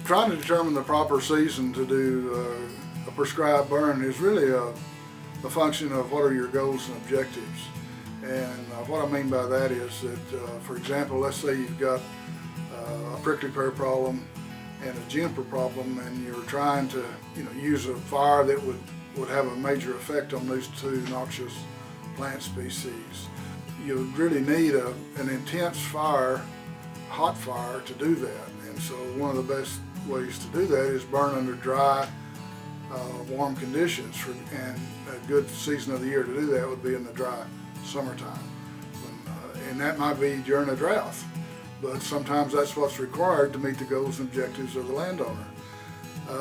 Trying to determine the proper season to do a prescribed burn is really a function of what are your goals and objectives. And what I mean by that is that, for example, let's say you've got a prickly pear problem and a juniper problem, and you're trying to use a fire that would have a major effect on these two noxious plant species. You really need an intense fire, hot fire, to do that. And so one of the best ways to do that is burn under dry, warm conditions. And a good season of the year to do that would be in the dry summertime. And that might be during a drought, but sometimes that's what's required to meet the goals and objectives of the landowner.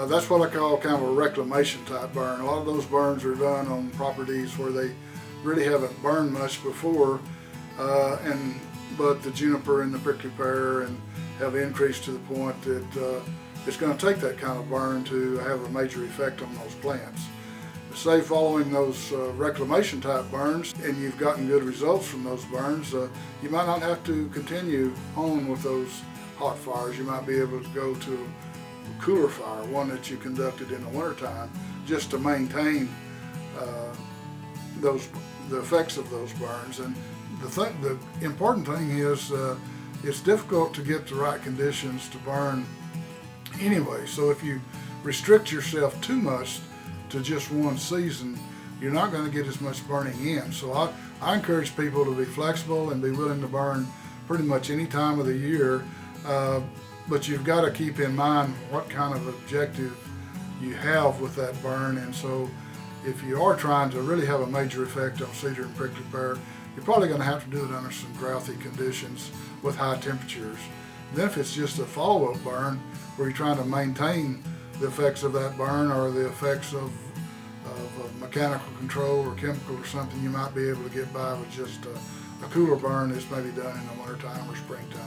That's what I call kind of a reclamation type burn. A lot of those burns are done on properties where they really haven't burned much before, but the juniper and the prickly pear have increased to the point that it's going to take that kind of burn to have a major effect on those plants. Say following those reclamation type burns, and you've gotten good results from those burns, you might not have to continue on with those hot fires. You might be able to go to a cooler fire, one that you conducted in the wintertime, just to maintain the effects of those burns. And the important thing is it's difficult to get the right conditions to burn anyway. So if you restrict yourself too much to just one season, you're not going to get as much burning in. So I encourage people to be flexible and be willing to burn pretty much any time of the year, but you've got to keep in mind what kind of objective you have with that burn. And so if you are trying to really have a major effect on cedar and prickly pear, you're probably going to have to do it under some drouthy conditions with high temperatures. And then if it's just a follow-up burn where you're trying to maintain the effects of that burn or the effects of mechanical control or chemical or something, you might be able to get by with just a cooler burn that's maybe done in the wintertime or springtime.